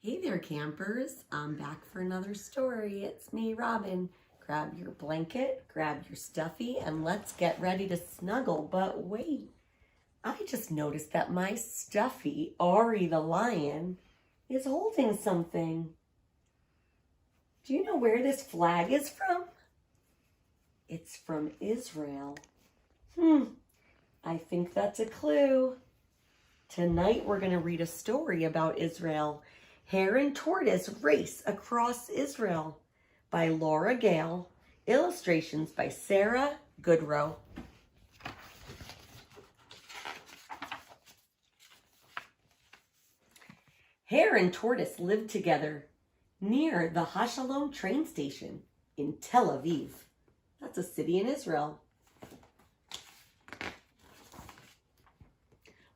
Hey there, campers. I'm back for another story. It's me, Robin. Grab your blanket, grab your stuffy, and let's get ready to snuggle. But wait, I just noticed that my stuffy, Ari the lion, is holding something. Do you know where this flag is from? It's from Israel. I think that's a clue. Tonight we're going to read a story about Israel. Hare and Tortoise Race Across Israel by Laura Gale. Illustrations by Sarah Goodrow. Hare and Tortoise lived together near the Hashalom train station in Tel Aviv. That's a city in Israel.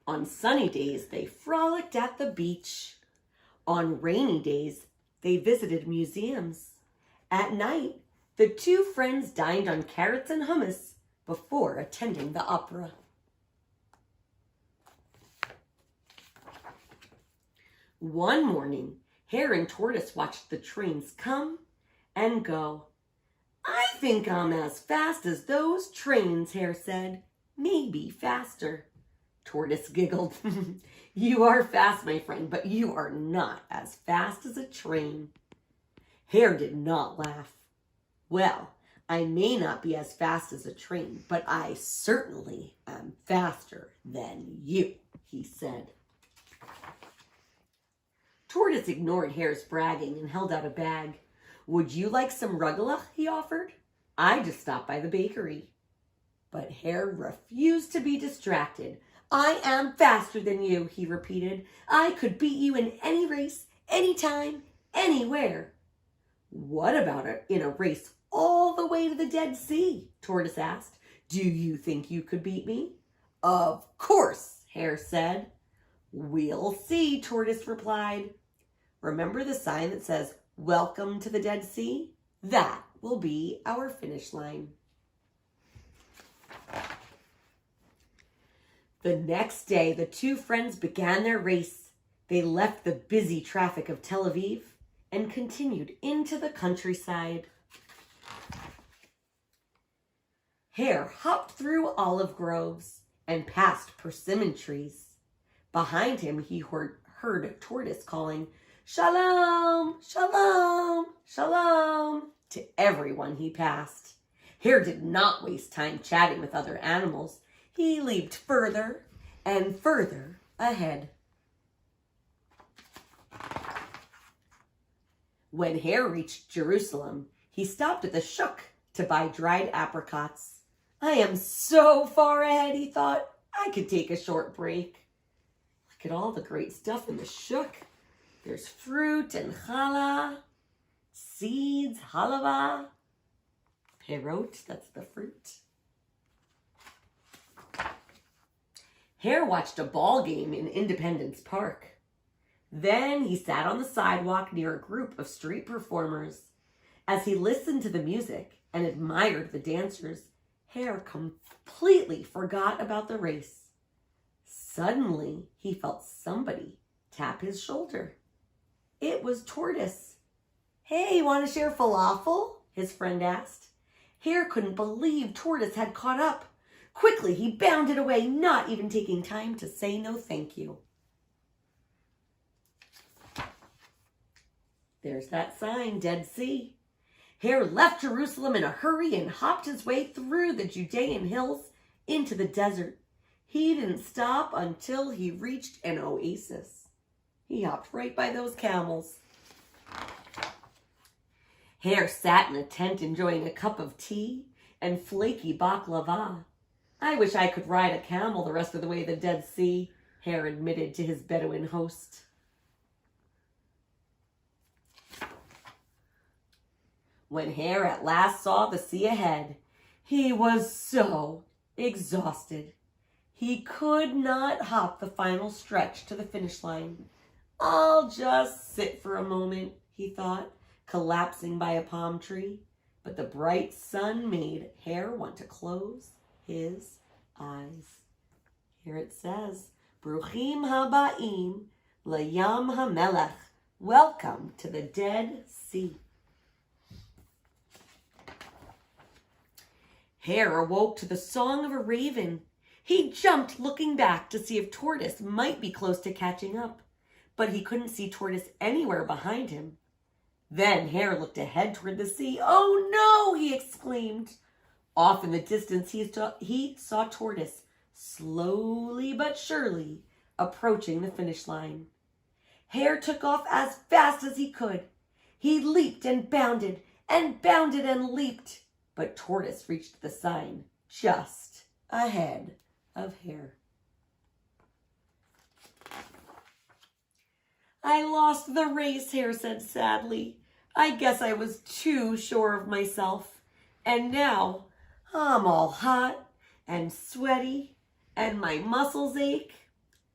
On sunny days, they frolicked at the beach. On rainy days, they visited museums. At night, the two friends dined on carrots and hummus before attending the opera. One morning, Hare and Tortoise watched the trains come and go. "I think I'm as fast as those trains," Hare said. "Maybe faster." Tortoise giggled. "You are fast, my friend, but you are not as fast as a train." Hare did not laugh. "Well, I may not be as fast as a train, but I certainly am faster than you," he said. Tortoise ignored Hare's bragging and held out a bag. "Would you like some rugelach?" he offered. "I just stopped by the bakery." But Hare refused to be distracted. "I am faster than you," he repeated. "I could beat you in any race, anytime, anywhere." "What about it in a race all the way to the Dead Sea?" Tortoise asked. "Do you think you could beat me?" "Of course," Hare said. "We'll see," Tortoise replied. "Remember the sign that says, 'Welcome to the Dead Sea'? That will be our finish line." The next day, the two friends began their race. They left the busy traffic of Tel Aviv and continued into the countryside. Hare hopped through olive groves and past persimmon trees. Behind him, he heard Tortoise calling, "Shalom, shalom, shalom," to everyone he passed. Hare did not waste time chatting with other animals. He leaped further and further ahead. When Hare reached Jerusalem, he stopped at the shuk to buy dried apricots. "I am so far ahead," he thought. "I could take a short break." Look at all the great stuff in the shuk. There's fruit and challah, seeds, halava, perot, that's the fruit. Hare watched a ball game in Independence Park. Then he sat on the sidewalk near a group of street performers. As he listened to the music and admired the dancers, Hare completely forgot about the race. Suddenly, he felt somebody tap his shoulder. It was Tortoise. "Hey, want to share falafel?" his friend asked. Hare couldn't believe Tortoise had caught up. Quickly, he bounded away, not even taking time to say no thank you. There's that sign, Dead Sea. Hare left Jerusalem in a hurry and hopped his way through the Judean hills into the desert. He didn't stop until he reached an oasis. He hopped right by those camels. Hare sat in a tent enjoying a cup of tea and flaky baklava. "I wish I could ride a camel the rest of the way to the Dead Sea," Hare admitted to his Bedouin host. When Hare at last saw the sea ahead, he was so exhausted. He could not hop the final stretch to the finish line. "I'll just sit for a moment," he thought, collapsing by a palm tree. But the bright sun made Hare want to close his eyes. Here it says, "Bruchim haba'im layam hamelech Welcome to the Dead Sea. Hare awoke to the song of a raven. He jumped, looking back to see if Tortoise might be close to catching up, but he couldn't see Tortoise anywhere behind him. Then Hare looked ahead toward the sea. "Oh no!" he exclaimed. Off in the distance, he saw Tortoise, slowly but surely, approaching the finish line. Hare took off as fast as he could. He leaped and bounded and bounded and leaped, but Tortoise reached the sign just ahead of Hare. "I lost the race," Hare said sadly. "I guess I was too sure of myself. And now I'm all hot and sweaty and my muscles ache.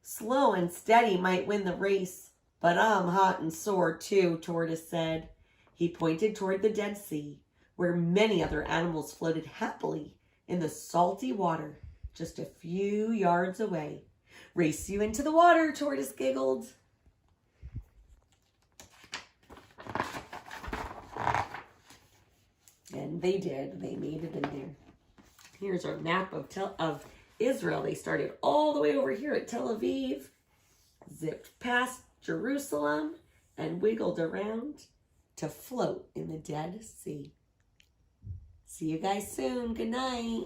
Slow and steady might win the race, but I'm hot and sore too," Tortoise said. He pointed toward the Dead Sea, where many other animals floated happily in the salty water just a few yards away. "Race you into the water," Tortoise giggled. And they did. They made it in there. Here's our map of Israel. They started all the way over here at Tel Aviv, zipped past Jerusalem, and wiggled around to float in the Dead Sea. See you guys soon. Good night.